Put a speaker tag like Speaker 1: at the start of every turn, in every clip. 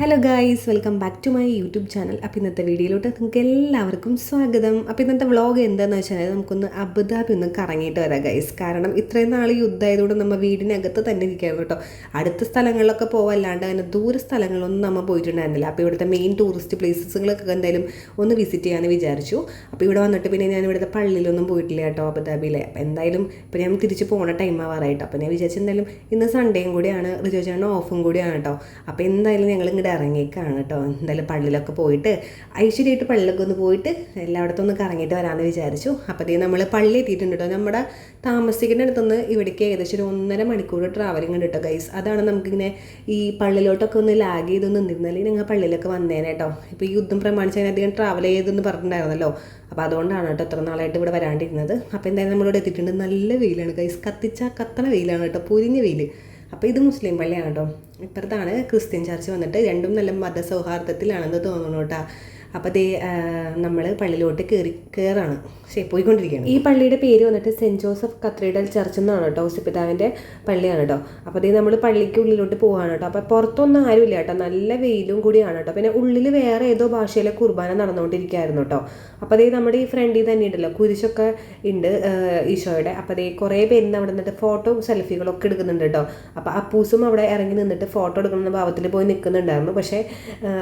Speaker 1: Hello guys, welcome back to my YouTube channel. അപ്പോൾ ഇന്നത്തെ വീഡിയോയിലോട്ട് നിങ്ങൾക്ക് എല്ലാവർക്കും സ്വാഗതം. അപ്പോൾ ഇന്നത്തെ വ്ളോഗ് എന്താണെന്ന് വെച്ചാൽ നമുക്കൊന്ന് അബുദാബി ഒന്ന് കറങ്ങിയിട്ട് വരാം ഗൈസ്. കാരണം ഇത്രയും നാൾ യുദ്ധമായതുകൊണ്ട് നമ്മൾ വീടിനകത്ത് തന്നെ ഇരിക്കുകയാണ് കേട്ടോ. അടുത്ത സ്ഥലങ്ങളിലൊക്കെ പോവല്ലാണ്ട് അങ്ങനെ ദൂര സ്ഥലങ്ങളൊന്നും നമ്മൾ പോയിട്ടുണ്ടായിരുന്നില്ല. അപ്പോൾ ഇവിടുത്തെ മെയിൻ ടൂറിസ്റ്റ് പ്ലേസസുകളൊക്കെ എന്തായാലും ഒന്ന് വിസിറ്റ് ചെയ്യാമെന്ന് വിചാരിച്ചു. അപ്പോൾ ഇവിടെ വന്നിട്ട് പിന്നെ ഞാൻ ഇവിടുത്തെ പള്ളിയിലൊന്നും പോയിട്ടില്ല കേട്ടോ അബുദാബിയിലെ. അപ്പോൾ എന്തായാലും ഇപ്പോൾ ഞാൻ തിരിച്ച് പോകുന്ന ടൈം ആവാറായിട്ട് അപ്പോൾ ഞാൻ വിചാരിച്ചു എന്തായാലും ഇന്ന് സൺഡേയും കൂടിയാണ്, റിജോ ചേട്ടൻ ഓഫും കൂടിയാണ് കേട്ടോ. അപ്പോൾ എന്തായാലും ഞങ്ങൾ ഇറങ്ങിയേക്കാണ് കേട്ടോ. എന്തായാലും പള്ളിയിലൊക്കെ പോയിട്ട് ഐശ്വര്യമായിട്ട് പള്ളിയിലൊക്കെ ഒന്ന് പോയിട്ട് എല്ലായിടത്തും ഒന്ന് കറങ്ങിയിട്ട് വരാമെന്ന് വിചാരിച്ചു. അപ്പോൾ നമ്മൾ പള്ളി എത്തിയിട്ടുണ്ട് കേട്ടോ. നമ്മുടെ താമസിക്കുന്ന അടുത്തുനിന്ന് ഇവിടേക്ക് ഏകദേശം ഒരു 1.5 മണിക്കൂർ ട്രാവലിംഗ് ഉണ്ട് കേട്ടോ ഗൈസ്. അതാണ് നമുക്കിങ്ങനെ ഈ പള്ളിയിലോട്ടൊക്കെ ഒന്ന് ലാഗ് ചെയ്തൊന്നും നിന്നിരുന്നാലും ഞങ്ങൾ പള്ളിയിലൊക്കെ വന്നേനെ കേട്ടോ. ഇപ്പോൾ ഈ യുദ്ധം പ്രമാണിച്ച് അതിനധികം ട്രാവൽ ചെയ്തെന്ന് പറഞ്ഞിട്ടുണ്ടായിരുന്നല്ലോ. അപ്പോൾ അതുകൊണ്ടാണ് കേട്ടോ ഇത്ര നാളായിട്ട് ഇവിടെ വരാണ്ടിരുന്നത്. അപ്പോൾ എന്തായാലും നമ്മളിവിടെ എത്തിയിട്ടുണ്ട്. നല്ല വെയിലാണ് ഗൈസ്, കത്തണ വെയിലാണ് കേട്ടോ, പൊരിഞ്ഞ വെയിൽ. അപ്പോൾ ഇത് മുസ്ലിം പള്ളിയാണ് കേട്ടോ. ഇപ്പുറത്താണ് ക്രിസ്ത്യൻ ചർച്ച് വന്നിട്ട്. രണ്ടും നല്ല മതസൗഹാർദ്ദത്തിലാണെന്ന് തോന്നുന്നു കേട്ടോ. അപ്പോൾ അതേ നമ്മൾ പള്ളിയിലോട്ട് കയറാണ് പോയിക്കൊണ്ടിരിക്കുകയാണ്. ഈ പള്ളിയുടെ പേര് വന്നിട്ട് സെൻറ്റ് ജോസഫ് കത്തീഡ്രൽ ചർച്ച് എന്നാണ് കേട്ടോ. ഔസേപ്പിതാവിൻ്റെ പള്ളിയാണ് കേട്ടോ. അപ്പോൾ അതേ നമ്മൾ പള്ളിക്ക് ഉള്ളിലോട്ട് പോവാണ് കേട്ടോ. അപ്പോൾ പുറത്തൊന്നും ആരുമില്ല കേട്ടോ, നല്ല വെയിലും കൂടിയാണ് കേട്ടോ. പിന്നെ ഉള്ളിൽ വേറെ ഏതോ ഭാഷയിലെ കുർബാന നടന്നുകൊണ്ടിരിക്കുകയായിരുന്നു കേട്ടോ. അപ്പോൾ അതേ നമ്മുടെ ഈ ഫ്രണ്ടിൽ തന്നെ ഉണ്ടല്ലോ കുരിശൊക്കെ ഉണ്ട് ഈശോയുടെ. അപ്പോൾ അതേ കുറേ പേര് അവിടെ നിന്നിട്ട് ഫോട്ടോ സെൽഫികളൊക്കെ എടുക്കുന്നുണ്ട് കേട്ടോ. അപ്പോൾ അപ്പൂസും അവിടെ ഇറങ്ങി നിന്നിട്ട് ഫോട്ടോ എടുക്കുന്ന ഭാവത്തിൽ പോയി നിൽക്കുന്നുണ്ടായിരുന്നു. പക്ഷേ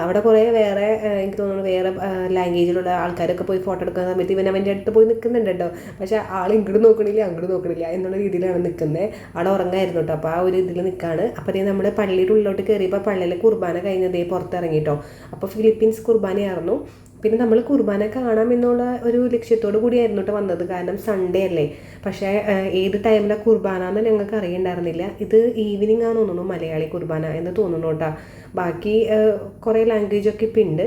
Speaker 1: അവിടെ കുറേ വേറെ എനിക്ക് തോന്നുന്നു വേറെ ലാംഗ്വേജിലുള്ള ആൾക്കാരൊക്കെ പോയി ഫോട്ടോ എടുക്കുന്ന സമയത്ത് ഇവൻ അവൻ്റെ അടുത്ത് പോയി നിൽക്കുന്നുണ്ട് കേട്ടോ. പക്ഷേ ആൾ ഇങ്ങോട്ട് നോക്കണില്ല അങ്ങോട്ട് നോക്കണില്ല എന്നുള്ള രീതിയിലാണ് നിൽക്കുന്നത്. അവിടെ ഉറങ്ങായിരുന്നു കേട്ടോ. അപ്പോൾ ആ ഒരു ഇതിൽ നിൽക്കുകയാണ്. അപ്പോൾ അതേ നമ്മൾ പള്ളിയുടെ ഉള്ളിലോട്ട് കയറിയപ്പോൾ പള്ളിയിലെ കുർബാന കഴിഞ്ഞതേ പുറത്തിറങ്ങി കേട്ടോ. അപ്പോൾ ഫിലിപ്പീൻസ് കുർബാനയായിരുന്നു. പിന്നെ നമ്മൾ കുർബാന കാണാമെന്നുള്ള ഒരു ലക്ഷ്യത്തോടു കൂടിയായിരുന്നു കേട്ടോ വന്നത്. കാരണം സൺഡേ അല്ലേ. പക്ഷേ ഏത് ടൈമിലാണ് കുർബാന എന്ന് ഞങ്ങൾക്ക് അറിയണ്ടായിരുന്നില്ല. ഇത് ഈവനിങ് ആണെന്ന് തോന്നുന്നു മലയാളി കുർബാന എന്ന് തോന്നുന്നു കേട്ടോ. ബാക്കി കുറേ ലാംഗ്വേജൊക്കെ ഇപ്പം ഉണ്ട്.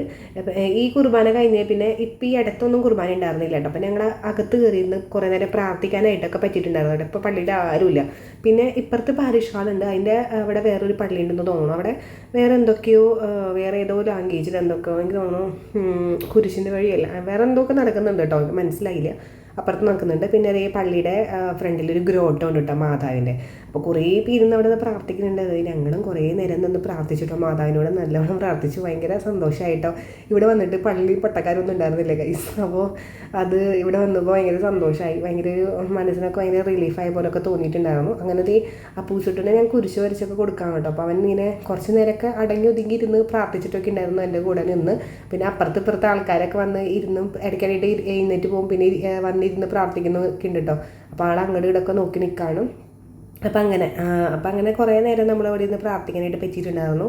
Speaker 1: ഈ കുർബാന കഴിഞ്ഞാൽ പിന്നെ ഇപ്പം ഈ അടുത്തൊന്നും കുർബാന ഉണ്ടായിരുന്നില്ല കേട്ടോ. അപ്പം ഞങ്ങൾ അകത്ത് കയറിയിരുന്ന് കുറേ നേരം പ്രാർത്ഥിക്കാനായിട്ടൊക്കെ പറ്റിയിട്ടുണ്ടായിരുന്നു കേട്ടോ. ഇപ്പോൾ പള്ളിയുടെ ആരുമില്ല. പിന്നെ ഇപ്പുറത്ത് പാരിഷ് ഹാളുണ്ട്, അതിൻ്റെ അവിടെ വേറൊരു പള്ളി ഉണ്ടെന്ന് തോന്നുന്നു. അവിടെ വേറെ എന്തൊക്കെയോ വേറെ ഏതോ ലാംഗ്വേജിൽ എന്തൊക്കെയോ എനിക്ക് തോന്നുന്നു കുരിശിൻ്റെ വഴിയല്ല വേറെ എന്തൊക്കെ നടക്കുന്നുണ്ട് കേട്ടോ, എനിക്ക് മനസ്സിലായില്ല. അപ്പുറത്ത് നടക്കുന്നുണ്ട്. പിന്നെ അതേ പള്ളിയുടെ ഫ്രണ്ടിലൊരു ഗ്രോട്ടോ ഉണ്ട് കേട്ടോ മാതാവിൻ്റെ. അപ്പോൾ കുറേ പേരുന്ന് അവിടെ നിന്ന് പ്രാർത്ഥിക്കുന്നുണ്ട്. ഞങ്ങളും കുറേ നേരം നിന്ന് പ്രാർത്ഥിച്ചിട്ടോ, മാതാവിനോട് നല്ലവണ്ണം പ്രാർത്ഥിച്ചു. ഭയങ്കര സന്തോഷമായിട്ടോ. ഇവിടെ വന്നിട്ട് പള്ളി പട്ടക്കാരൊന്നും ഉണ്ടായിരുന്നില്ല ഗൈസ്. അപ്പോൾ അത് ഇവിടെ വന്നപ്പോൾ ഭയങ്കര സന്തോഷമായി, ഭയങ്കര മനസ്സിനൊക്കെ ഭയങ്കര റിലീഫായ പോലൊക്കെ തോന്നിയിട്ടുണ്ടായിരുന്നു. അങ്ങനത്തെ ആ പൂച്ചൂട്ടിനെ ഞാൻ കുരിശ് വരച്ചൊക്കെ കൊടുക്കാം കേട്ടോ. അപ്പോൾ അവൻ ഇങ്ങനെ കുറച്ച് നേരമൊക്കെ അടങ്ങി ഒതുങ്ങി ഇരുന്ന് പ്രാർത്ഥിച്ചിട്ടൊക്കെ ഉണ്ടായിരുന്നു എൻ്റെ കൂടെ നിന്ന്. പിന്നെ അപ്പുറത്തെ ആൾക്കാരൊക്കെ വന്ന് ഇരുന്നും ഇടയ്ക്കാനായിട്ട് എഴുന്നേറ്റ് പോകും. പിന്നെ വന്നിരുന്ന് പ്രാർത്ഥിക്കുന്നൊക്കെ ഉണ്ട് കേട്ടോ. അപ്പോൾ ആൾ അങ്ങോട്ട് ഇടയ്ക്ക് നോക്കി നിൽക്കാനും. അപ്പം അങ്ങനെ കുറേ നേരം നമ്മളവിടെ ഇരുന്ന് പ്രാർത്ഥിക്കാനായിട്ട് പറ്റിയിട്ടുണ്ടായിരുന്നു.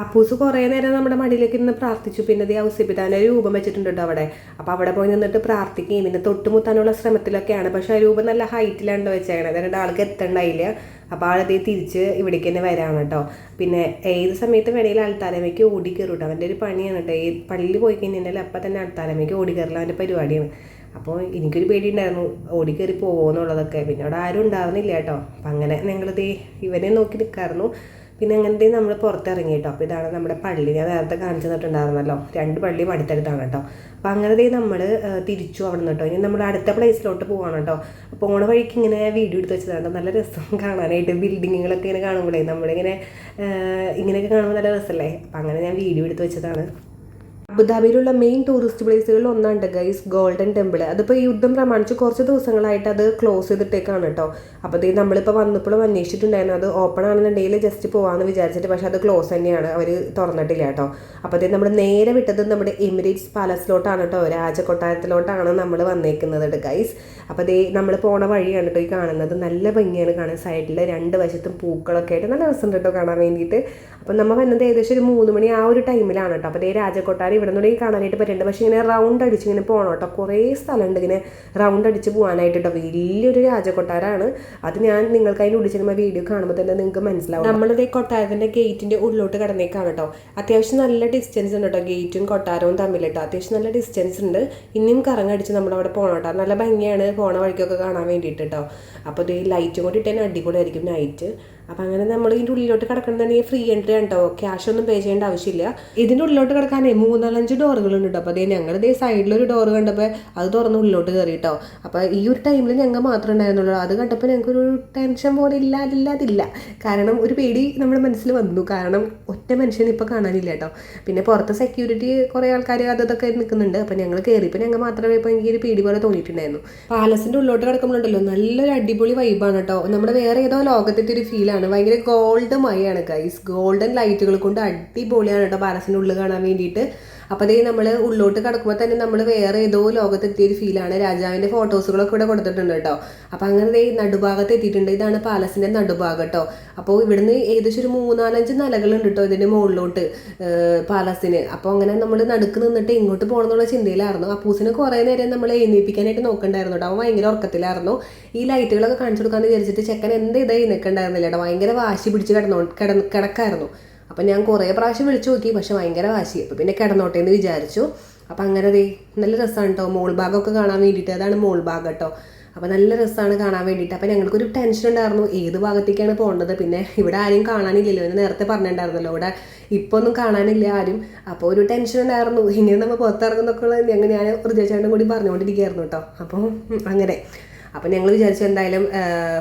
Speaker 1: അപ്പൂസ് കുറേ നേരം നമ്മുടെ മടിയിലേക്ക് ഇരുന്ന് പ്രാർത്ഥിച്ചു. പിന്നെ അത് ഔസേപ്പിതാവിൻ്റെ രൂപം വെച്ചിട്ടുണ്ട് കേട്ടോ അവിടെ. അപ്പോൾ അവിടെ പോയി നിന്നിട്ട് പ്രാർത്ഥിക്കുകയും പിന്നെ തൊട്ടുമുത്താനുള്ള ശ്രമത്തിലൊക്കെയാണ്. പക്ഷേ ആ രൂപം നല്ല ഹൈറ്റിലാണ് വെച്ചേക്കണത്. അതുകൊണ്ട് ആൾക്ക് എത്തണ്ടായില്ല. അപ്പോൾ ആളതേ തിരിച്ച് ഇവിടേക്ക് തന്നെ വരാണ് കേട്ടോ. പിന്നെ ഏത് സമയത്ത് വേണമെങ്കിലും അൾത്താരമയ്ക്ക് ഓടി കയറും കേട്ടോ. അവൻ്റെ ഒരു പണിയാണ് കേട്ടോ. ഈ പള്ളിയിൽ പോയി കഴിഞ്ഞിട്ടുണ്ടെങ്കിൽ അപ്പം തന്നെ അൾത്താരമയ്ക്ക് ഓടി കയറില്ല അവൻ്റെ പരിപാടിയാണ്. അപ്പോൾ എനിക്കൊരു പേടിയുണ്ടായിരുന്നു ഓടിക്കയറി പോകുമെന്നുള്ളതൊക്കെ. പിന്നെ അവിടെ ആരും ഉണ്ടായിരുന്നില്ല കേട്ടോ. അപ്പം അങ്ങനെ ഞങ്ങളിത് ഇവനെ നോക്കി നിൽക്കായിരുന്നു. പിന്നെ അങ്ങനത്തെ നമ്മൾ പുറത്തിറങ്ങി കേട്ടോ. അപ്പോൾ ഇതാണ് നമ്മുടെ പള്ളി. ഞാൻ നേരത്തെ കാണിച്ചു തന്നിട്ടുണ്ടായിരുന്നല്ലോ. 2 പള്ളിയും അടുത്തടുത്താണ് കേട്ടോ. അപ്പോൾ അങ്ങനത്തെ നമ്മൾ തിരിച്ചു അവിടെ നിന്ന് കേട്ടോ. ഇനി നമ്മൾ അടുത്ത പ്ലേസിലോട്ട് പോവാണ് കേട്ടോ. പോണ വഴിക്ക് ഇങ്ങനെ വീഡിയോ എടുത്ത് വെച്ചതാണ്. നല്ല രസം കാണാനായിട്ട്. ബിൽഡിങ്ങുകളൊക്കെ ഇങ്ങനെ കാണുമ്പോഴേ നമ്മളിങ്ങനെ ഇങ്ങനെയൊക്കെ കാണുമ്പോൾ നല്ല രസമല്ലേ. അപ്പം അങ്ങനെ ഞാൻ വീഡിയോ എടുത്ത് വെച്ചതാണ്. അബുദാബിയിലുള്ള മെയിൻ ടൂറിസ്റ്റ് പ്ലേസുകളിൽ ഒന്നാണ് ഗൈസ് ഗോൾഡൻ ടെമ്പിൾ. അതിപ്പോൾ ഈ യുദ്ധം പ്രമാണിച്ച് കുറച്ച് ദിവസങ്ങളായിട്ട് അത് ക്ലോസ് ചെയ്തിട്ടേക്കാണ് കേട്ടോ. അപ്പോൾ ഇത് നമ്മളിപ്പോൾ വന്നപ്പോഴും അന്വേഷിച്ചിട്ടുണ്ടായിരുന്നു. അത് ഓപ്പൺ ആണെന്നുണ്ടെങ്കിൽ ജസ്റ്റ് പോകാമെന്ന് വിചാരിച്ചിട്ട്, പക്ഷേ അത് ക്ലോസ് തന്നെയാണ്, അവർ തുറന്നിട്ടില്ല കേട്ടോ. അപ്പോൾ ഇത് നമ്മൾ നേരെ വിട്ടത് നമ്മുടെ എമിറേറ്റ്സ് പാലസിലോട്ടാണ് കേട്ടോ, രാജകൊട്ടാരത്തിലോട്ടാണ് നമ്മൾ വന്നേക്കുന്നത് ഗൈസ്. അപ്പോൾ അതേ നമ്മൾ പോണ വഴിയാണ് കേട്ടോ ഈ കാണുന്നത്. നല്ല ഭംഗിയാണ് കാണാൻ. സൈഡിൽ 2 വശത്തും പൂക്കളൊക്കെ ആയിട്ട് നല്ല രസമുണ്ട് കേട്ടോ കാണാൻ വേണ്ടിയിട്ട്. അപ്പം നമ്മൾ വന്നത് ഏകദേശം ഒരു 3 മണി ആ ഒരു ടൈമിലാണ് കേട്ടോ. അപ്പോൾ അതേ രാജകൊട്ടാരം ഇവിടെ നിന്നൂടെ കാണാനായിട്ട് പറ്റുന്നുണ്ട്. പക്ഷേ ഇങ്ങനെ റൗണ്ട് അടിച്ച് ഇങ്ങനെ പോകണം കേട്ടോ. കുറേ സ്ഥലമുണ്ട് ഇങ്ങനെ റൗണ്ട് അടിച്ച് പോകാനായിട്ട് കേട്ടോ. വലിയൊരു രാജകൊട്ടാരമാണ് അത്. ഞാൻ നിങ്ങൾക്ക് അതിൻ്റെ ഉള്ളിൽ ചെല്ലുമ്പോൾ വീഡിയോ കാണുമ്പോൾ തന്നെ നിങ്ങൾക്ക് മനസ്സിലാവും. നമ്മളിത് കൊട്ടാരത്തിൻ്റെ ഗേറ്റിൻ്റെ ഉള്ളിലോട്ട് കിടന്നേക്കാണ് കേട്ടോ. അത്യാവശ്യം നല്ല ഡിസ്റ്റൻസ് ഉണ്ട് കേട്ടോ ഗേറ്റും കൊട്ടാരവും തമ്മിൽ കേട്ടോ. അത്യാവശ്യം നല്ല ഡിസ്റ്റൻസ് ഉണ്ട്. ഇനിയും കറങ്ങടിച്ച് നമ്മളവിടെ പോകണം കേട്ടോ. നല്ല ഭംഗിയാണ് പോണ വഴിക്കൊക്കെ കാണാൻ വേണ്ടിയിട്ട് കേട്ടോ. അപ്പോൾ ഇത് ലൈറ്റും കൂടി ഇട്ടേ അടിപൊളിയായിരിക്കും നൈറ്റ്. അപ്പം അങ്ങനെ നമ്മൾ ഇതിൻ്റെ ഉള്ളിലോട്ട് കിടക്കണമെന്നുണ്ടെങ്കിൽ ഫ്രീ എൻട്രി ആണ് കേട്ടോ, ക്യാഷ് ഒന്നും പേ ചെയ്യേണ്ട ആവശ്യമില്ല. ഇതിൻ്റെ ഉള്ളിലോട്ട് കിടക്കാനേ 3-4 ഡോറുകളുണ്ട് കേട്ടോ. അപ്പോൾ അതേ ഞങ്ങളുടെ സൈഡിലൊരു ഡോറ് കണ്ടപ്പോൾ അത് തുറന്ന് ഉള്ളിലോട്ട് കയറി കേട്ടോ. അപ്പോൾ ഈ ഒരു ടൈമിൽ ഞങ്ങൾ മാത്രമേ ഉണ്ടായിരുന്നുള്ളൂ. അത് കണ്ടപ്പോൾ ഞങ്ങൾക്കൊരു ടെൻഷൻ പോലെ ഇല്ലാതില്ല. കാരണം ഒരു പേടി നമ്മുടെ മനസ്സിൽ വന്നു, കാരണം ഒറ്റ മനുഷ്യനെ ഇപ്പോൾ കാണാനില്ല കേട്ടോ. പിന്നെ പുറത്ത് സെക്യൂരിറ്റി കുറേ ആൾക്കാർ അതൊക്കെ നിൽക്കുന്നുണ്ട്. അപ്പോൾ ഞങ്ങൾ കയറിയപ്പോൾ ഞങ്ങൾ മാത്രമേ ഇപ്പോൾ എനിക്കൊരു പേടി പോലെ തോന്നിയിട്ടുണ്ടായിരുന്നു. പാലസിൻ്റെ ഉള്ളിലോട്ട് കിടക്കുമ്പോഴുണ്ടല്ലോ നല്ലൊരു അടിപൊളി വൈബാണ് കേട്ടോ. നമ്മുടെ വേറെ ഏതോ ലോകത്തിൻ്റെ ഒരു ഫീലാണ്. ഭയങ്കര ഗോൾഡ് മയാണ് ഗൈസ്, ഗോൾഡൻ ലൈറ്റുകൾ കൊണ്ട് അടിപൊളിയാണ് കേട്ടോ പാലസിൻ്റെ ഉള്ളിൽ കാണാൻ വേണ്ടിയിട്ട്. അപ്പോൾ അതേ നമ്മൾ ഉള്ളോട്ട് കിടക്കുമ്പോൾ തന്നെ നമ്മൾ വേറെ ഏതോ ലോകത്തെത്തിയൊരു ഫീലാണ്. രാജാവിൻ്റെ ഫോട്ടോസുകളൊക്കെ ഇവിടെ കൊടുത്തിട്ടുണ്ട് കേട്ടോ. അപ്പോൾ അങ്ങനെ നടുഭാഗത്ത് എത്തിയിട്ടുണ്ട്. ഇതാണ് പാലസിൻ്റെ നടുഭാഗം കേട്ടോ. അപ്പോൾ ഇവിടുന്ന് ഏകദേശം ഒരു 3-4 നിലകളുണ്ട് കേട്ടോ ഇതിൻ്റെ മുകളിലോട്ട് പാലസിന്. അപ്പോൾ അങ്ങനെ നമ്മൾ നടുക്ക് നിന്നിട്ട് ഇങ്ങോട്ട് പോകണം എന്നുള്ള ചിന്തയിലായിരുന്നു. അപ്പൂസിനെ കുറേ നേരം നമ്മൾ എഴുന്നേൽപ്പിക്കാനായിട്ട് നോക്കണ്ടായിരുന്നു കേട്ടോ. അവൻ ഭയങ്കര ഉറക്കത്തിലായിരുന്നു. ഈ ലൈറ്റുകളൊക്കെ കാണിച്ചു കൊടുക്കാമെന്ന് വിചാരിച്ചിട്ട് ചെക്കൻ ഇതായി നിൽക്കണ്ടായിരുന്നില്ല കേട്ടോ. ഭയങ്കര വാശി പിടിച്ച് കിടക്കായിരുന്നു. അപ്പം ഞാൻ കുറേ പ്രാവശ്യം വിളിച്ചു നോക്കി, പക്ഷെ ഭയങ്കര വാശി. അപ്പോൾ പിന്നെ കിടന്നോട്ടെ എന്ന് വിചാരിച്ചു. അപ്പം അങ്ങനെ നല്ല രസമാണ് കേട്ടോ മോൾ ഭാഗമൊക്കെ കാണാൻ വേണ്ടിയിട്ട്. അതാണ് മോൾ ഭാഗം കേട്ടോ. അപ്പോൾ നല്ല രസമാണ് കാണാൻ വേണ്ടിയിട്ട്. അപ്പോൾ ഞങ്ങൾക്കൊരു ടെൻഷൻ ഉണ്ടായിരുന്നു ഏത് ഭാഗത്തേക്കാണ് പോകേണ്ടത്. പിന്നെ ഇവിടെ ആരും കാണാനില്ലല്ലോ, എന്ന് നേരത്തെ പറഞ്ഞിട്ടുണ്ടായിരുന്നല്ലോ, ഇവിടെ ഇപ്പോൾ ഒന്നും കാണാനില്ല ആരും. അപ്പോൾ ഒരു ടെൻഷൻ ഉണ്ടായിരുന്നു, ഇങ്ങനെ നമ്മൾ പുറത്തിറങ്ങുന്നൊക്കെ ഞാൻ ഹൃദയചേട്ടനും കൂടി പറഞ്ഞുകൊണ്ടിരിക്കുകയായിരുന്നു കേട്ടോ. അപ്പോൾ അങ്ങനെ അപ്പം ഞങ്ങൾ വിചാരിച്ചു എന്തായാലും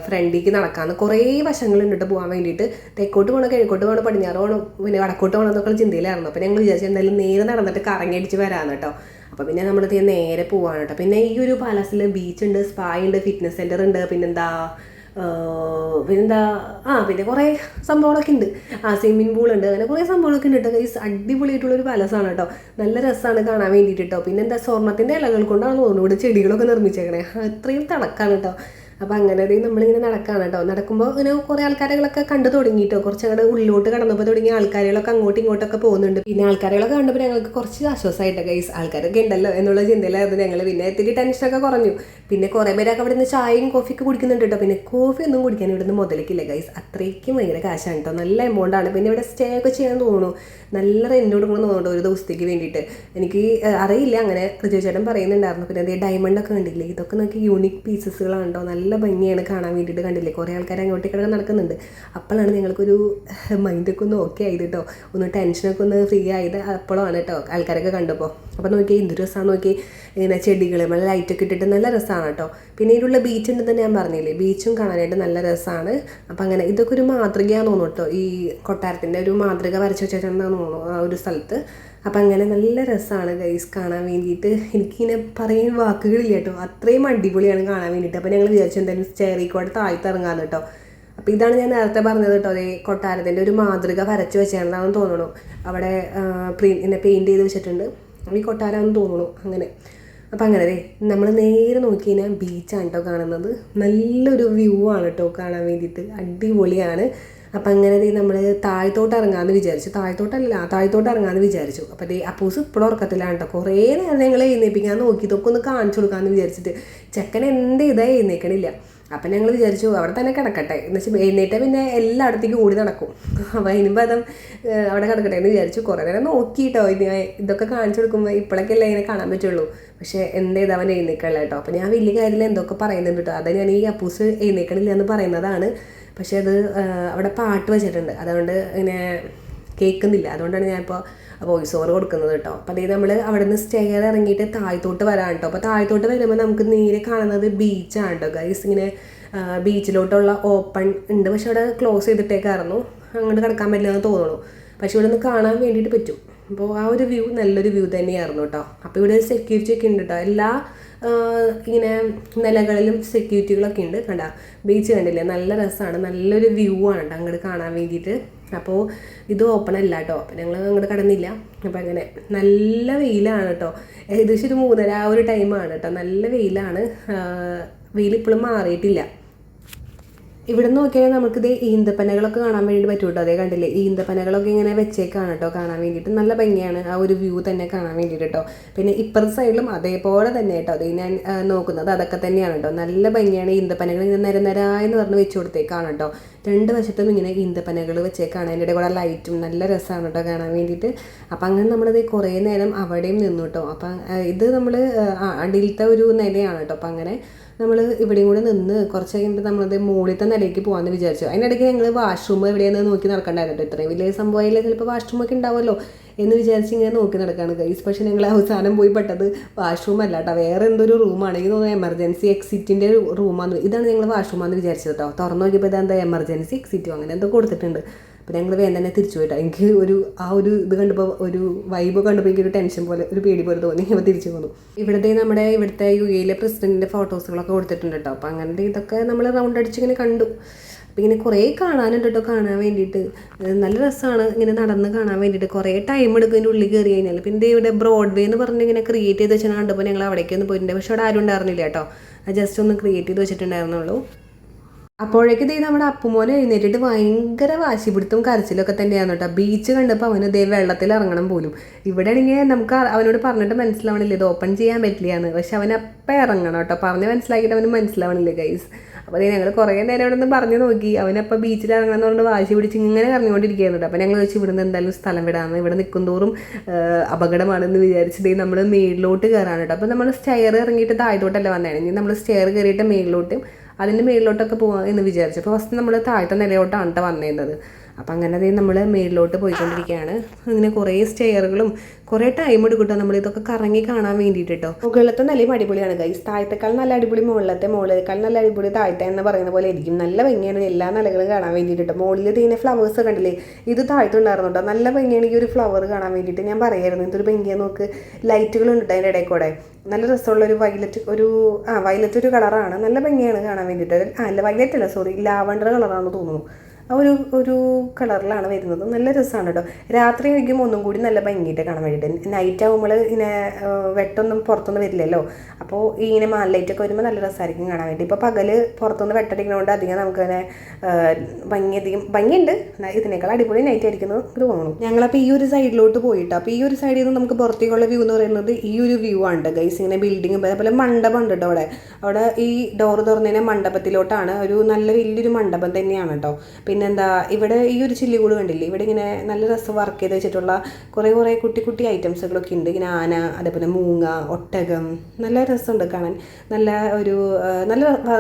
Speaker 1: ഫ്രണ്ടിലേക്ക് നടക്കാമെന്ന്. കുറേ വശങ്ങളുണ്ട് പോകാൻ വേണ്ടിയിട്ട്. തെക്കോട്ട് പോകണം, കിഴക്കോട്ട് പോകണം, പടിഞ്ഞാറ് പോകണം, പിന്നെ വടക്കോട്ട് പോകണം എന്നൊക്കെ ചിന്തയിലായിരുന്നു. അപ്പോൾ ഞങ്ങൾ വിചാരിച്ചു എന്തായാലും നേരെ നടന്നിട്ട് കറങ്ങിയടിച്ച് വരാമെന്ന് കേട്ടോ. അപ്പോൾ പിന്നെ നമ്മൾ നേരെ പോവാണ് കേട്ടോ. പിന്നെ ഈ ഒരു പാലസിൽ ബീച്ചുണ്ട്, സ്പാ ഉണ്ട്, ഫിറ്റ്നസ് സെൻ്റർ ഉണ്ട്, പിന്നെന്താ പിന്നെ കുറേ സംഭവങ്ങളൊക്കെ ഉണ്ട്. സ്വിമ്മിംഗ് പൂൾ ഉണ്ട്, അങ്ങനെ കുറേ സംഭവങ്ങളൊക്കെ ഉണ്ട് കേട്ടോ. ഗൈസ് അടിപൊളിയായിട്ടുള്ളൊരു പാലസാണ് കേട്ടോ. നല്ല രസമാണ് കാണാൻ വേണ്ടിയിട്ട് കേട്ടോ. പിന്നെ സ്വർണ്ണത്തിൻ്റെ ഇലകൾ കൊണ്ടാണ് തോന്നുന്നു ഇവിടെ ചെടികളൊക്കെ നിർമ്മിച്ചേക്കണേ. അത്രയും തിളക്കാണ് കേട്ടോ. അപ്പോൾ അങ്ങനെ നമ്മളിങ്ങനെ നടക്കാണ് കേട്ടോ. നടക്കുമ്പോൾ ഇങ്ങനെ കുറേ ആൾക്കാരുകളൊക്കെ കണ്ടു തുടങ്ങിയിട്ടോ. കുറച്ചങ്ങോട്ട് ഉള്ളിലോട്ട് കടന്നപ്പോൾ തുടങ്ങിയ ആൾക്കാരുകളൊക്കെ അങ്ങോട്ടും ഇങ്ങോട്ടൊക്കെ പോകുന്നുണ്ട്. പിന്നെ ആൾക്കാരുകളൊക്കെ കണ്ടപ്പോൾ ഞങ്ങൾക്ക് കുറച്ച് ആശ്വാസമായിട്ടോ ഗൈസ്. ആൾക്കാരൊക്കെ ഉണ്ടല്ലോ എന്നുള്ള ചിന്തയിലായിരുന്നു ഞങ്ങൾ. പിന്നെ ഇത്തിരി ടെൻഷനൊക്കെ കുറഞ്ഞു. പിന്നെ കുറേ പേരൊക്കെ അവിടെ നിന്ന് ചായയും കോഫിയൊക്കെ കുടിക്കുന്നുണ്ട് കേട്ടോ. പിന്നെ കോഫി ഒന്നും കുടിക്കാൻ ഇവിടെ നിന്ന് മുതലേക്കില്ല ഗൈസ്. അത്രയ്ക്കും ഭയങ്കര കാശാണ് കേട്ടോ. നല്ല എമൗണ്ടാണ്. പിന്നെ ഇവിടെ സ്റ്റേ ഒക്കെ ചെയ്യാൻ തോന്നുന്നു. നല്ല റെൻ്റ് കൊടുക്കണം തോന്നുന്നുണ്ട് ഒരു ദിവസത്തേക്ക് വേണ്ടിയിട്ട്. എനിക്ക് അറിയില്ല, അങ്ങനെ ചേട്ടൻ പറയുന്നുണ്ടായിരുന്നു. പിന്നെ അതേ ഡയമണ്ടൊക്കെ കണ്ടില്ലേ, ഇതൊക്കെ നമുക്ക് യൂണിക് പീസസുകളാണ് കേട്ടോ. നല്ല ഭംഗിയാണ് കാണാൻ വേണ്ടിയിട്ട്. കണ്ടില്ലേ കുറേ ആൾക്കാർ അങ്ങോട്ടേക്കൊക്കെ നടക്കുന്നുണ്ട്. അപ്പോഴാണ് ഞങ്ങൾക്കൊരു മൈൻഡൊക്കെ ഒന്ന് ഓക്കെ ആയത് കേട്ടോ. ഒന്ന് ടെൻഷനൊക്കെ ഒന്ന് ഫ്രീ ആയത് അപ്പോഴാണ് കേട്ടോ ആൾക്കാരൊക്കെ കണ്ടപ്പോൾ. അപ്പോൾ നോക്കിയാൽ എന്ത് രസമാണ് നോക്കി, ഇങ്ങനെ ചെടികൾ നല്ല ലൈറ്റൊക്കെ ഇട്ടിട്ട് നല്ല രസമാണ് കേട്ടോ. പിന്നെ ഇതിലുള്ള ബീച്ച് ഉണ്ടെന്ന് ഞാൻ പറഞ്ഞില്ലേ, ബീച്ചും കാണാനായിട്ട് നല്ല രസമാണ്. അപ്പം അങ്ങനെ ഇതൊക്കെ ഒരു മാതൃകയാണെന്ന് തോന്നുന്നു കേട്ടോ. ഈ കൊട്ടാരത്തിൻ്റെ ഒരു മാതൃക വരച്ച് വെച്ചിട്ടുണ്ടെന്ന് തോന്നുന്നു ആ ഒരു സ്ഥലത്ത്. അപ്പം അങ്ങനെ നല്ല രസമാണ് ഗൈസ് കാണാൻ വേണ്ടിയിട്ട്. എനിക്കിങ്ങനെ പറയാൻ വാക്കുകളില്ല കേട്ടോ. അത്രയും അടിപൊളിയാണ് കാണാൻ വേണ്ടിയിട്ട്. അപ്പോൾ ഞങ്ങൾ വിചാരിച്ചു എന്തായാലും സ്റ്റെയറിക്കോടെ താഴ്ത്തിറങ്ങാമെന്ന് കേട്ടോ. അപ്പോൾ ഇതാണ് ഞാൻ നേരത്തെ പറഞ്ഞത് കേട്ടോ. അതേ കൊട്ടാരത്തിൻ്റെ ഒരു മാതൃക വരച്ച് വെച്ചാണെന്നാണെന്ന് തോന്നുന്നു. അവിടെ പെയിൻറ്റ് ചെയ്ത് വെച്ചിട്ടുണ്ട്. ഈ കൊട്ടാരമാണെന്ന് തോന്നുന്നു അങ്ങനെ. അപ്പം അങ്ങനെ നമ്മൾ നേരെ നോക്കി കഴിഞ്ഞാൽ ബീച്ചാണ് കേട്ടോ കാണുന്നത്. നല്ലൊരു വ്യൂ ആണ് കേട്ടോ കാണാൻ വേണ്ടിയിട്ട്. അടിപൊളിയാണ്. അപ്പം അങ്ങനെ നമ്മൾ താഴത്തോട്ട് ഇറങ്ങാമെന്ന് വിചാരിച്ചു. താഴത്തോട്ട് ഇറങ്ങാമെന്ന് വിചാരിച്ചു. അപ്പോൾ അപ്പൂസ് ഇപ്പോഴും ഉറക്കത്തിലാണ് കേട്ടോ. കുറേ നേരം ഞങ്ങൾ എഴുന്നേൽപ്പിക്കാൻ നോക്കി, ഇതൊക്കെ ഒന്ന് കാണിച്ചു കൊടുക്കാമെന്ന് വിചാരിച്ചിട്ട്. ചെക്കൻ എഴുന്നേൽക്കണില്ല. അപ്പം ഞങ്ങൾ വിചാരിച്ചു അവിടെ തന്നെ കിടക്കട്ടെ എന്ന് വെച്ചാൽ എഴുന്നേറ്റാൽ പിന്നെ എല്ലായിടത്തേക്കും ഓടി നടക്കും. അപ്പോൾ അതിനുമ്പോൾ അവിടെ കിടക്കട്ടെ എന്ന് വിചാരിച്ചു. കുറേ നേരം നോക്കിയിട്ടോ. ഇതൊക്കെ കാണിച്ചു കൊടുക്കുമ്പോൾ ഇപ്പോഴൊക്കെ അല്ലേ ഇങ്ങനെ കാണാൻ പറ്റുള്ളൂ. പക്ഷേ അവൻ എഴുന്നേക്കല്ല കേട്ടോ. അപ്പോൾ ഞാൻ വലിയ കാര്യത്തിൽ എന്തൊക്കെ പറയുന്നുണ്ട് കേട്ടോ. അത് ഞാൻ ഈ അപ്പൂസ് എഴുന്നേക്കണില്ല എന്ന് പറയുന്നതാണ്. പക്ഷേ അത് അവിടെ പാട്ട് വെച്ചിട്ടുണ്ട്, അതുകൊണ്ട് ഇങ്ങനെ കേൾക്കുന്നില്ല. അതുകൊണ്ടാണ് ഞാനിപ്പോൾ വോയിസ് ഓവർ കൊടുക്കുന്നത് കേട്ടോ. അപ്പോൾ നമ്മൾ അവിടെ നിന്ന് സ്റ്റെയർ ഇറങ്ങിയിട്ട് താഴത്തോട്ട് വരാൻ കേട്ടോ. അപ്പോൾ താഴത്തോട്ട് വരുമ്പോൾ നമുക്ക് നേരെ കാണുന്നത് ബീച്ചാണ് കേട്ടോ ഗൈസ്. ഇങ്ങനെ ബീച്ചിലോട്ടുള്ള ഓപ്പൺ ഉണ്ട്, പക്ഷെ അവിടെ ക്ലോസ് ചെയ്തിട്ടേക്കായിരുന്നു. അങ്ങോട്ട് കിടക്കാൻ പറ്റില്ല എന്ന് തോന്നുന്നു. പക്ഷെ ഇവിടെ നിന്ന് കാണാൻ വേണ്ടിയിട്ട് പറ്റും. അപ്പോൾ ആ ഒരു വ്യൂ നല്ലൊരു വ്യൂ തന്നെയായിരുന്നു കേട്ടോ. അപ്പോൾ ഇവിടെ സെക്യൂരിറ്റി ഒക്കെ ഉണ്ട് കേട്ടോ. എല്ലാ ഇങ്ങനെ നിലകളിലും സെക്യൂരിറ്റികളൊക്കെ ഉണ്ട്. കണ്ട ബീച്ച് കണ്ടില്ലേ, നല്ല രസമാണ്. നല്ലൊരു വ്യൂ ആണ് കേട്ടോ അങ്ങോട്ട് കാണാൻ വേണ്ടിയിട്ട്. അപ്പോൾ ഇത് ഓപ്പൺ അല്ല കേട്ടോ. അപ്പോൾ ഞങ്ങൾ അങ്ങോട്ട് കടന്നില്ല. അപ്പോൾ അങ്ങനെ നല്ല വെയിലാണ് കേട്ടോ. ഏകദേശം ഒരു 3:30 ആ ഒരു ടൈമാണ് കേട്ടോ. നല്ല വെയിലാണ്. വെയിൽ ഇപ്പോഴും മാറിയിട്ടില്ല. ഇവിടെ നോക്കിയാൽ നമുക്കിത് ഈന്തപ്പനകളൊക്കെ കാണാൻ വേണ്ടിയിട്ട് പറ്റും കേട്ടോ. അതേ കണ്ടില്ലേ, ഈന്തപ്പനകളൊക്കെ ഇങ്ങനെ വെച്ചേക്കാണ് കേട്ടോ കാണാൻ വേണ്ടിയിട്ട്. നല്ല ഭംഗിയാണ് ആ ഒരു വ്യൂ തന്നെ കാണാൻ വേണ്ടിയിട്ട് കേട്ടോ. പിന്നെ ഇപ്പുറത്തെ സൈഡിലും അതേപോലെ തന്നെ കേട്ടോ. അത് ഞാൻ നോക്കുന്നത് അതൊക്കെ തന്നെയാണ് കേട്ടോ. നല്ല ഭംഗിയാണ്. ഈന്തപ്പനകൾ ഇങ്ങനെ നിരനിരായെന്ന് പറഞ്ഞ് വെച്ച് കൊടുത്തേക്കാണ് കേട്ടോ. 2 വശത്തും ഇങ്ങനെ ഈന്തപ്പനകൾ വെച്ചേക്കാണ്. അതിൻ്റെ കൂടെ ലൈറ്റും നല്ല രസമാണ് കേട്ടോ കാണാൻ വേണ്ടിയിട്ട്. അപ്പം അങ്ങനെ നമ്മളത് കുറേ നേരം അവിടെയും നിന്നു കേട്ടോ. അപ്പം ഇത് നമ്മൾ അടിയിലത്തെ ഒരു നിലയാണ് കേട്ടോ. അപ്പം അങ്ങനെ നമ്മൾ ഇവിടെയും കൂടെ നിന്ന് കുറച്ച് കഴിയുമ്പോൾ നമ്മളത് മുകളിലത്തെ നിലയ്ക്ക് പോകാമെന്ന് വിചാരിച്ചു. അതിനിടയ്ക്ക് ഞങ്ങൾ വാഷ്റൂം എവിടെയാണെന്ന് നോക്കി നടക്കണ്ടായിരുന്നു. ഇത്രയും വലിയ സംഭവമായില്ല, ചിലപ്പോൾ വാഷ്റൂമൊക്കെ ഉണ്ടാവുമല്ലോ എന്ന് വിചാരിച്ച് ഇങ്ങനെ നോക്കി നടക്കുകയാണ് ഗൈസ്. പക്ഷേ ഞങ്ങൾ അവസാനം പോയി പെട്ടത് വാഷ്റൂം അല്ല കേട്ടോ, വേറെ എന്തൊരു റൂമാണ്. എനിക്ക് തോന്നുന്നു എമർജൻസി എക്സിറ്റിൻ്റെ റൂമാണ്. ഇതാണ് ഞങ്ങൾ വാഷ്റൂമാണെന്ന് വിചാരിച്ചത് കേട്ടോ. തുറന്നു നോക്കിയപ്പോൾ ഇതെന്താ എമർജൻസി എക്സിറ്റോ അങ്ങനെ എന്തോ കൊടുത്തിട്ടുണ്ട്. അപ്പോൾ ഞങ്ങൾ വേഗം തന്നെ തിരിച്ചു പോയിട്ടോ. എനിക്ക് ഒരു ഇത് കണ്ടപ്പോൾ ഒരു വൈബ് കണ്ടപ്പോൾ എനിക്കൊരു ടെൻഷൻ പോലെ ഒരു പേടി പോലെ തോന്നി. അപ്പോൾ തിരിച്ചു പോന്നു. ഇവിടുത്തെ യുഎയിലെ പ്രസിഡന്റിൻ്റെ ഫോട്ടോസുകളൊക്കെ കൊടുത്തിട്ടുണ്ട് കേട്ടോ. അപ്പോൾ അങ്ങനത്തെ ഇതൊക്കെ നമ്മൾ റൗണ്ട് അടിച്ചിങ്ങനെ കണ്ടു. അപ്പോൾ ഇങ്ങനെ കുറേ കാണാനുണ്ട് കേട്ടോ, കാണാൻ വേണ്ടിയിട്ട് നല്ല രസമാണ് ഇങ്ങനെ നടന്ന് കാണാൻ വേണ്ടിയിട്ട്. കുറേ ടൈം എടുക്കും ഇതിൻ്റെ ഉള്ളിൽ കയറി കഴിഞ്ഞാൽ. പിന്നെ ഇവിടെ ബ്രോഡ്വേ എന്ന് പറഞ്ഞ് ഇങ്ങനെ ക്രിയേറ്റ് ചെയ്ത് വെച്ചാൽ കണ്ടപ്പോൾ ഞങ്ങൾ അവിടേക്കൊന്നും പോയിട്ടുണ്ട്. പക്ഷേ അവിടെ ആരും ഉണ്ടായിരുന്നില്ല കേട്ടോ, ജസ്റ്റ് ഒന്ന് ക്രിയേറ്റ് ചെയ്ത് വെച്ചിട്ടുണ്ടായിരുന്നുള്ളൂ. അപ്പോഴേക്ക് നമ്മുടെ അപ്പുമോനെ എഴുന്നേറ്റിട്ട് ഭയങ്കര വാശിപിടുത്തവും കരച്ചിലൊക്കെ തന്നെയാണ് കേട്ടോ. ബീച്ച് കണ്ടപ്പോൾ അവന് വെള്ളത്തിൽ ഇറങ്ങണം പോലും. ഇവിടെ ആണെങ്കിൽ നമുക്ക് അവനോട് പറഞ്ഞിട്ട് മനസ്സിലാവണില്ല, ഇത് ഓപ്പൺ ചെയ്യാൻ പറ്റില്ലാന്ന്. പക്ഷെ അവനപ്പം ഇറങ്ങണം കേട്ടോ, പറഞ്ഞ് മനസ്സിലാക്കിയിട്ട് അവന് മനസ്സിലാവണില്ല ഗൈസ്. അപ്പോൾ ഞങ്ങൾ കുറേ നേരം ഇവിടെ നിന്ന് പറഞ്ഞു നോക്കി. അവനപ്പോൾ ബീച്ചിൽ ഇറങ്ങണം എന്ന് പറഞ്ഞിട്ട് വാശി പിടിച്ച് ഇങ്ങനെ കറങ്ങിക്കൊണ്ടിരിക്കുന്നുണ്ട്. അപ്പോൾ ഞങ്ങൾ വെച്ച് ഇവിടുന്ന് എന്തായാലും സ്ഥലം വിടാമെന്ന്, ഇവിടെ നിൽക്കുന്തോറും അപകടമാണെന്ന് വിചാരിച്ചത് നമ്മൾ മേളിലോട്ട് കയറാണ് കേട്ടോ. അപ്പോൾ നമ്മൾ സ്റ്റെയർ ഇറങ്ങിയിട്ട് താഴത്തോട്ടല്ല വന്നതാണ്. ഇനി നമ്മൾ സ്റ്റെയർ കയറിയിട്ട് മേളിലോട്ടും അതിൻ്റെ മേളിലോട്ടൊക്കെ പോകാം എന്ന് വിചാരിച്ചു. അപ്പോൾ ഫസ്റ്റ് നമ്മൾ താഴത്തെ നിലയോട്ടാണ് കേട്ടോ വന്നിരുന്നത്. അപ്പം അങ്ങനെ നമ്മൾ മേളിലോട്ട് പോയിക്കൊണ്ടിരിക്കുകയാണ്. അങ്ങനെ കുറേ സ്റ്റെയറുകളും കുറേ ടൈം എടുക്കട്ടോ നമ്മളിതൊക്കെ കറങ്ങി കാണാൻ വേണ്ടിയിട്ട് കേട്ടോ. മുകളിലത്തെ നിലയും അടിപൊളിയാണ് ഗൈസ്. താഴത്തേക്കാൾ നല്ല അടിപൊളി മുകളിലേക്കാൾ നല്ല അടിപൊളി താഴത്തെ എന്ന് പറയുന്ന പോലെ ആയിരിക്കും. നല്ല ഭംഗിയാണ് എല്ലാ നിലകളും കാണാൻ വേണ്ടിയിട്ട് കേട്ടോ. മുകളിൽ തീനെ ഫ്ലവേഴ്സ് കണ്ടില്ലേ, ഇത് താഴത്തുണ്ടായിരുന്നു കേട്ടോ. നല്ല ഭംഗിയാണ് ഈ ഒരു ഫ്ലവർ കാണാൻ വേണ്ടിയിട്ട്. ഞാൻ പറയായിരുന്നു ഇതൊരു ഭംഗിയാണ് നോക്ക്, ലൈറ്റുകളുണ്ട് അതിൻ്റെ ഇടയിൽ കൂടെ. നല്ല രസമുള്ളൊരു വയലറ്റ് ഒരു കളറാണ്. നല്ല ഭംഗിയാണ് കാണാൻ വേണ്ടിയിട്ട്. അല്ല വയലറ്റ് അല്ല, സോറി, ലാവണ്ടർ കളറാണെന്ന് തോന്നുന്നു. ഒരു കളറിലാണ് വരുന്നത്. നല്ല രസമാണ് കേട്ടോ. രാത്രി കഴിക്കുമ്പോൾ ഒന്നും കൂടി നല്ല ഭംഗിയിട്ട് കാണാൻ വേണ്ടിയിട്ട്. നൈറ്റ് ആകുമ്പോൾ ഇങ്ങനെ വെട്ടൊന്നും പുറത്തൊന്നും വരില്ലല്ലോ. അപ്പോൾ ഇങ്ങനെ മാലൈറ്റൊക്കെ വരുമ്പോൾ നല്ല രസമായിരിക്കും കാണാൻ വേണ്ടി. ഇപ്പോൾ പകൽ പുറത്തുനിന്ന് വെട്ടടിക്കുന്നതുകൊണ്ട് അധികം നമുക്കങ്ങനെ ഭംഗിയുണ്ട്. ഇതിനേക്കാൾ അടിപൊളി നൈറ്റ് ആയിരിക്കുന്നു തോന്നുന്നു. ഞങ്ങളപ്പോൾ ഈ ഒരു സൈഡിലോട്ട് പോയിട്ടോ. അപ്പോൾ ഈ ഒരു സൈഡിൽ നിന്ന് നമുക്ക് പുറത്തേക്കുള്ള വ്യൂ എന്ന് പറയുന്നത് ഈ ഒരു വ്യൂ ആണ് ഗൈസ്. ഇങ്ങനെ ബിൽഡിങ് അതേപോലെ മണ്ഡപം ഉണ്ട് കേട്ടോ. അവിടെ ഈ ഡോർ തുറന്നതിനെ മണ്ഡപത്തിലോട്ടാണ്. ഒരു നല്ല വലിയൊരു മണ്ഡപം തന്നെയാണ് കേട്ടോ. പിന്നെന്താ ഇവിടെ ഈ ഒരു ചില്ലികൂട് കണ്ടില്ലേ, ഇവിടെ ഇങ്ങനെ നല്ല രസം വർക്ക് ചെയ്ത് വെച്ചിട്ടുള്ള കുറേ കുട്ടി കുട്ടി ഐറ്റംസുകളൊക്കെ ഉണ്ട്. ഇങ്ങനെ ആന, അതേപോലെ മൂങ്ങ, ഒട്ടകം, നല്ല രസമുണ്ട് കാണാൻ. നല്ല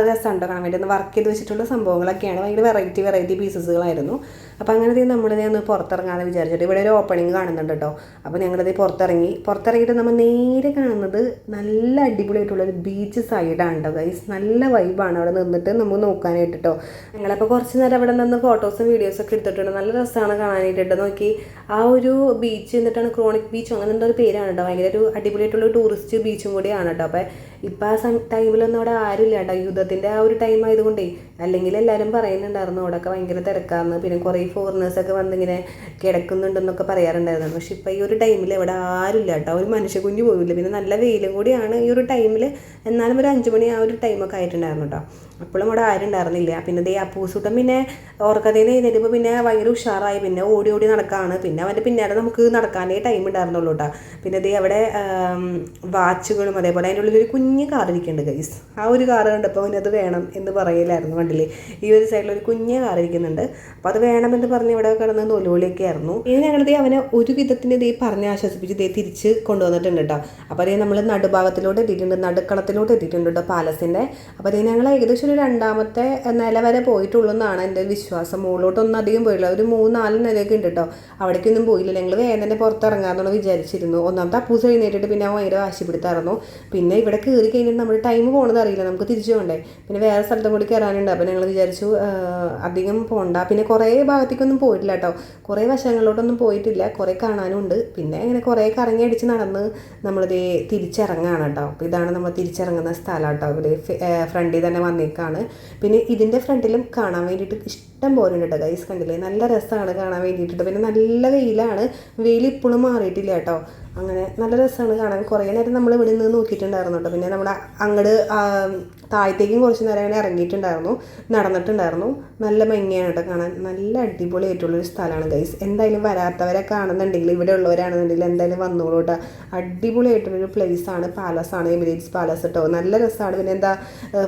Speaker 1: രസമുണ്ടോ കാണാൻ വേണ്ടി വർക്ക് ചെയ്ത് വെച്ചിട്ടുള്ള സംഭവങ്ങളൊക്കെയാണ്. ഭയങ്കര വെറൈറ്റി പീസസുകളായിരുന്നു. അപ്പോൾ അങ്ങനെ നമ്മളിതേ ഒന്ന് പുറത്തിറങ്ങാമെന്ന് വിചാരിച്ചിട്ട് ഇവിടെ ഒരു ഓപ്പണിങ് കാണുന്നുണ്ട് കേട്ടോ. അപ്പോൾ ഞങ്ങളിത് പുറത്തിറങ്ങിയിട്ട് നമ്മൾ നേരെ കാണുന്നത് നല്ല അടിപൊളിയായിട്ടുള്ളൊരു ബീച്ച് സൈഡാണ് കേട്ടോ ഗൈസ്. നല്ല വൈബാണ് അവിടെ നിന്നിട്ട് നമുക്ക് നോക്കാനായിട്ട് കേട്ടോ. ഞങ്ങളപ്പോൾ കുറച്ച് നേരം അവിടെ നിന്ന് ഫോട്ടോസും വീഡിയോസൊക്കെ എടുത്തിട്ടുണ്ട്. നല്ല രസമാണ് കാണാനായിട്ട്. നോക്കി ആ ഒരു ബീച്ച് എന്നിട്ടാണ് ക്രോണിക് ബീച്ചോ അങ്ങനെ എന്തോ ഒരു പേരാണ് കേട്ടോ. ഭയങ്കര ഒരു അടിപൊളിയായിട്ടുള്ള ടൂറിസ്റ്റ് ബീച്ചും കൂടിയാണ് കേട്ടോ. അപ്പോൾ ഇപ്പം ആ ടൈമിലൊന്നും അവിടെ ആരുമില്ല കേട്ടോ. യുദ്ധത്തിൻ്റെ ആ ഒരു ടൈം ആയതുകൊണ്ടേ, അല്ലെങ്കിൽ എല്ലാവരും പറയുന്നുണ്ടായിരുന്നു അവിടെയൊക്കെ ഭയങ്കര തിരക്കാന്ന്. പിന്നെ കുറേ ഫോറിനേഴ്സൊക്കെ വന്നിങ്ങനെ കിടക്കുന്നുണ്ടെന്നൊക്കെ പറയാറുണ്ടായിരുന്നു. പക്ഷെ ഇപ്പം ഈ ഒരു ടൈമിൽ ഇവിടെ ആരുമില്ല കേട്ടോ. ഒരു മനുഷ്യ കുഞ്ഞ് പോയില്ല. പിന്നെ നല്ല വെയിലും കൂടിയാണ് ഈ ഒരു ടൈമിൽ. എന്നാലും ഒരു 5 മണി ആ ഒരു ടൈമൊക്കെ ആയിട്ടുണ്ടായിരുന്നു കേട്ടോ. അപ്പോഴും അവിടെ ആരും ഉണ്ടായിരുന്നില്ല. പിന്നെ അപ്പൂസൂട്ടം പിന്നെ ഓർക്കതേന്ന് എഴുന്നേറ്റപ്പോൾ പിന്നെ ഭയങ്കര ഉഷാറായി. പിന്നെ ഓടി നടക്കുകയാണ്. പിന്നെ അവൻ്റെ പിന്നാലെ നമുക്ക് നടക്കാനേ ടൈം ഉണ്ടായിരുന്നുള്ളൂ കേട്ടോ. പിന്നെ അവിടെ വാച്ചുകളും അതേപോലെ അതിൻ്റെ ഉള്ളിൽ ഒരു കുഞ്ഞ് കാർ ഇരിക്കുന്നുണ്ട് ഗൈസ്. ആ ഒരു കാർ കണ്ടപ്പോൾ അവനത് വേണം എന്ന് പറയില്ലായിരുന്നു. കണ്ടില്ലേ, ഈ ഒരു സൈഡിൽ ഒരു കുഞ്ഞ് കാർ ഇരിക്കുന്നുണ്ട്. അപ്പോൾ അത് വേണമെന്ന് പറഞ്ഞ് ഇവിടെ കിടന്ന് നൊലോളിയൊക്കെ ആയിരുന്നു. ഇനി ഞങ്ങളത് അവനെ ഒരു വിധത്തിന് പറഞ്ഞ് ആശ്വസിപ്പിച്ച് തിരിച്ച് കൊണ്ടുവന്നിട്ടുണ്ട് കേട്ടോ. അപ്പോൾ അതേ നമ്മൾ നടുഭാഗത്തിലോട്ട് എത്തിയിട്ടുണ്ട്, നടുക്കളത്തിലോട്ട് എത്തിയിട്ടുണ്ട് കേട്ടോ പാലസിൻ്റെ. അപ്പോൾ അതേ ഞങ്ങൾ ഏകദേശം ഒരു 2ാമത്തെ നില വരെ പോയിട്ടുള്ളൂ എന്നാണ് എൻ്റെ വിശ്വാസം. മുകളിലോട്ടൊന്നും അധികം പോയില്ല. ഒരു 3-4 നിലയൊക്കെ ഉണ്ട് കേട്ടോ. അവിടേക്കൊന്നും പോയില്ല. ഞങ്ങൾ വേഗം തന്നെ പുറത്തിറങ്ങാമെന്നുള്ള വിചാരിച്ചിരുന്നു. ഒന്നാമത്തെ അപ്പൂസ് എഴുന്നേറ്റിട്ട് പിന്നെ ഭയങ്കര വാശിപ്പിടുത്തായിരുന്നു. പിന്നെ ഇവിടെ കയറി കഴിഞ്ഞിട്ട് നമ്മുടെ ടൈം പോകുന്നത് അറിയില്ല, നമുക്ക് തിരിച്ചു പോകണ്ടേ. പിന്നെ വേറെ സ്ഥലത്തും കൂടി കയറാനുണ്ട്. അപ്പോൾ ഞങ്ങൾ വിചാരിച്ചു അധികം പോകണ്ട. പിന്നെ കുറേ ഭാഗത്തേക്കൊന്നും പോയിട്ടില്ല കേട്ടോ. കുറേ വശങ്ങളിലോട്ടൊന്നും പോയിട്ടില്ല. കുറേ കാണാനുണ്ട്. പിന്നെ അങ്ങനെ കുറേ കറങ്ങി അടിച്ച് നടന്ന് നമ്മളിത് തിരിച്ചിറങ്ങാണ് കേട്ടോ. അപ്പോൾ ഇതാണ് നമ്മൾ തിരിച്ചിറങ്ങുന്ന സ്ഥലം കേട്ടോ. ഇവിടെ ഫ്രണ്ടിൽ തന്നെ വന്നേക്കാണ്. പിന്നെ ഇതിൻ്റെ ഫ്രണ്ടിലും കാണാൻ വേണ്ടിയിട്ട് ഇഷ്ടം പോലെ ഉണ്ട് കേട്ടോ ഗൈസ്. കണ്ടില്ലേ, നല്ല രസമാണ് കാണാൻ വേണ്ടിയിട്ട്. പിന്നെ നല്ല വെയിലാണ്. വെയിൽ ഇപ്പോഴും മാറിയിട്ടില്ല കേട്ടോ. അങ്ങനെ നല്ല രസമാണ് കാണാൻ. കുറേ നേരം നമ്മൾ ഇവിടെ നിന്ന് നോക്കിയിട്ടുണ്ടായിരുന്നു കേട്ടോ. പിന്നെ നമ്മുടെ അങ്ങോട്ട് താഴത്തേക്കും കുറച്ച് നേരം അങ്ങനെ ഇറങ്ങിയിട്ടുണ്ടായിരുന്നു, നടന്നിട്ടുണ്ടായിരുന്നു. നല്ല ഭംഗിയാണ് കേട്ടോ കാണാൻ. നല്ല അടിപൊളിയായിട്ടുള്ളൊരു സ്ഥലമാണ് ഗൈസ്. എന്തായാലും വരാത്തവരെ കാണുന്നുണ്ടെങ്കിൽ, ഇവിടെ ഉള്ളവരാണെന്നുണ്ടെങ്കിൽ എന്തായാലും വന്നോളൂ കേട്ടോ. അടിപൊളിയായിട്ടുള്ളൊരു പ്ലേസാണ്, പാലസാണ്, എമിറേറ്റ്സ് പാലസ് കേട്ടോ. നല്ല രസമാണ്. പിന്നെ എന്താ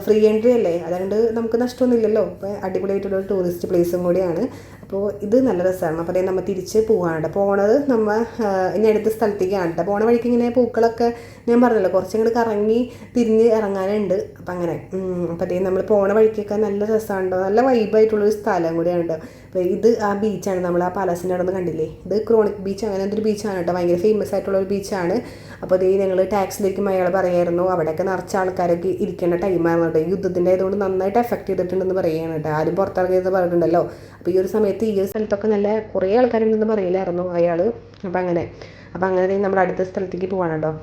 Speaker 1: ഫ്രീ എൻട്രി അല്ലേ, അതുകൊണ്ട് നമുക്ക് നഷ്ടമൊന്നുമില്ലല്ലോ. അപ്പോൾ അടിപൊളിയായിട്ടുള്ളൊരു ടൂറിസ്റ്റ് പ്ലേസും കൂടിയാണ്. അപ്പോൾ ഇത് നല്ല രസമാണ്. അപ്പോൾ അതേ നമ്മൾ തിരിച്ച് പോകാണ്ട് പോണത് നമ്മൾ ഇനി അടുത്ത സ്ഥലത്തേക്കാണ് കേട്ടോ. പോണ വഴിക്ക് ഇങ്ങനെ പൂക്കളൊക്കെ ഞാൻ പറഞ്ഞല്ലോ കുറച്ചും കൂടി കറങ്ങി തിരിഞ്ഞ് ഇറങ്ങാനുണ്ട്. അപ്പം അങ്ങനെ അപ്പോൾ അതേ നമ്മൾ പോണ വഴിക്കൊക്കെ നല്ല രസമുണ്ടോ, നല്ല വൈബായിട്ടുള്ളൊരു സ്ഥലം കൂടിയാണ് കേട്ടോ. അപ്പോൾ ഇത് ആ ബീച്ചാണ്, നമ്മൾ ആ പാലസിൻ്റെ അവിടെ നിന്ന് കണ്ടില്ലേ, ഇത് ക്രോണിക് ബീച്ച് അങ്ങനെ എന്തൊരു ബീച്ചാണ് കേട്ടോ, ഭയങ്കര ഫേമസ് ആയിട്ടുള്ളൊരു ബീച്ചാണ്. അപ്പോൾ അതേ ഞങ്ങൾ ടാക്സിലേക്കും അയാൾ പറയായിരുന്നു അവിടെയൊക്കെ നിറച്ച ആൾക്കാരൊക്കെ ഇരിക്കേണ്ട ടൈമായിരുന്നു കേട്ടോ. ഈ യുദ്ധത്തിൻ്റെ ആയതുകൊണ്ട് നന്നായിട്ട് എഫക്ട് ചെയ്തിട്ടുണ്ടെന്ന് പറയുകയാണ് കേട്ടോ. ആരും പുറത്തിറങ്ങിയെന്ന് പറഞ്ഞിട്ടുണ്ടല്ലോ. അപ്പോൾ ഈ ഒരു സമയത്ത് ഈ ഒരു സ്ഥലത്തൊക്കെ നല്ല കുറേ ആൾക്കാരുണ്ടെന്ന് പറയില്ലായിരുന്നു അയാൾ. അപ്പോൾ അങ്ങനെ നമ്മുടെ അടുത്ത സ്ഥലത്തേക്ക് പോവാണ് കേട്ടോ.